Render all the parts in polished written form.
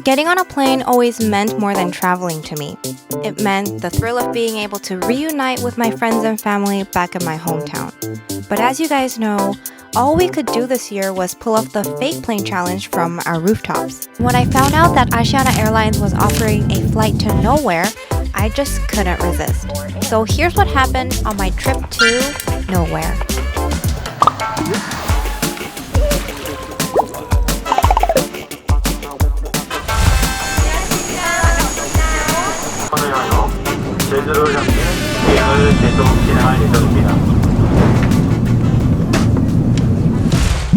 Getting on a plane always meant more than traveling to me. It meant the thrill of being able to reunite with my friends and family back in my hometown. But as you guys know, all we could do this year was pull off the fake plane challenge from our rooftops. When I found out that Asiana Airlines was offering a flight to nowhere, I just couldn't resist. So here's what happened on my trip to nowhere.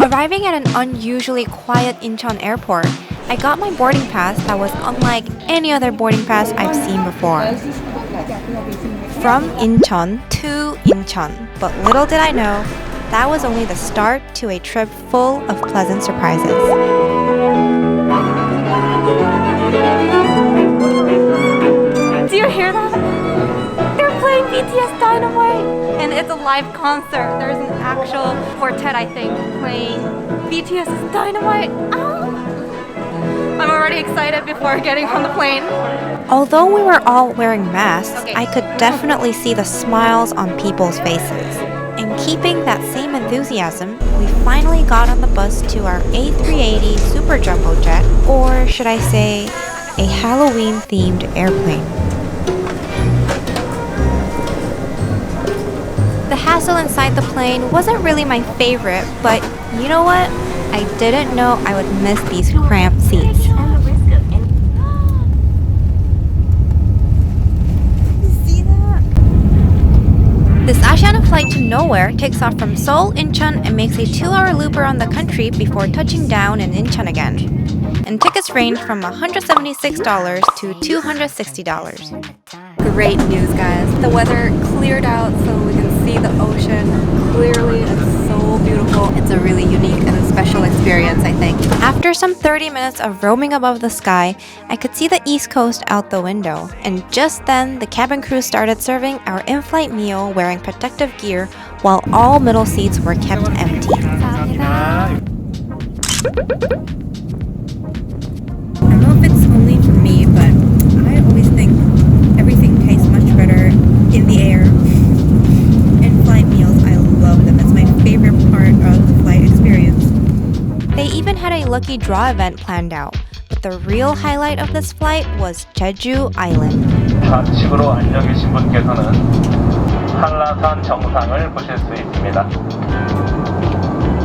Arriving at an unusually quiet Incheon airport, I got my boarding pass that was unlike any other boarding pass I've seen before. From Incheon to Incheon, but little did I know, that was only the start to a trip full of pleasant surprises. Do you hear that? They're playing BTS Dynamite! And it's a live concert. There's an actual quartet, I think, playing BTS's Dynamite. Oh. I'm already excited before getting on the plane. Although we were all wearing masks, I could definitely see the smiles on people's faces. And keeping that same enthusiasm, we finally got on the bus to our A380 superjumbo jet, or should I say, a Halloween-themed airplane. The hassle inside the plane wasn't really my favorite, but you know what? I didn't know I would miss these cramped seats. See that? This Asiana flight to nowhere takes off from Seoul, Incheon, and makes a 2-hour loop around the country before touching down in Incheon again. And tickets range from $176 to $260. Great news, guys. The weather cleared out so we can see the ocean clearly. It's so beautiful. It's a really unique and special experience, I think. After some 30 minutes of roaming above the sky, I could see the East Coast out the window. And just then, the cabin crew started serving our in-flight meal wearing protective gear while all middle seats were kept empty. I don't know if it's only for me, but I always think everything tastes much better in the air. In-flight meals, I love them. It's my favorite part of the flight experience. They even had a lucky draw event planned out, but the real highlight of this flight was Jeju Island. 좌측으로 앉아 계신 분께서는 한라산 정상을 보실 수 있습니다.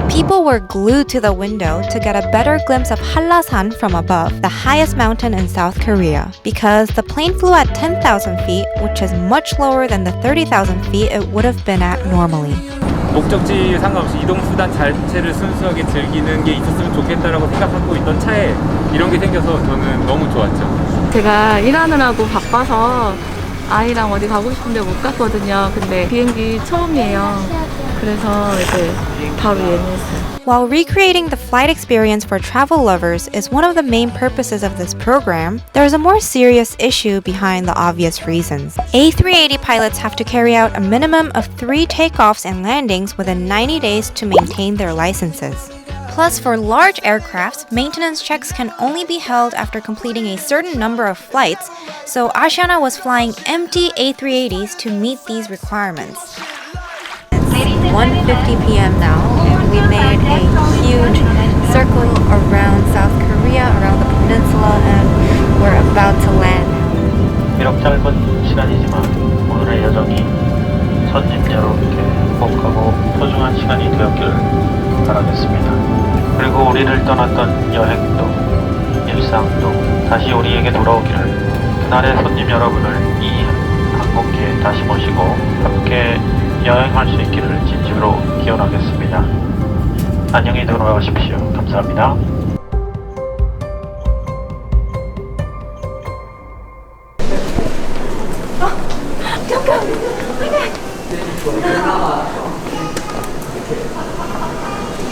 People were glued to the window to get a better glimpse of Hallasan from above, the highest mountain in South Korea, because the plane flew at 10,000 feet, which is much lower than the 30,000 feet it would have been at normally. 목적지 상관없이 이동수단 자체를 순수하게 즐기는 게 있었으면 좋겠다라고 생각하고 있던 차에 이런 게 생겨서 저는 너무 좋았죠. 제가 일하느라고 바빠서 아이랑 어디 가고 싶은데 못 갔거든요. 근데 비행기 처음이에요. 그래서 이제 바로 예매했어요. While recreating the flight experience for travel lovers is one of the main purposes of this program, there is a more serious issue behind the obvious reasons. A380 pilots have to carry out a minimum of 3 takeoffs and landings within 90 days to maintain their licenses. Plus, for large aircrafts, maintenance checks can only be held after completing a certain number of flights, so Asiana was flying empty A380s to meet these requirements. It's 1:50 p.m. now, and we made a huge circle around South Korea, around the peninsula, and we're about to land. 비록 짧은 시간이지만 오늘의 여정이 손님 여러분께 행복하고 소중한 시간이 되었기를 바라겠습니다. 그리고 우리를 떠났던 여행도 일상도 다시 우리에게 돌아오기를 그날의 손님 여러분을 이 항공기에 다시 모시고 함께 여행할 수 있기를 진심으로 기원하겠습니다. 안녕히 돌아가십시오. 감사합니다. 잠깐!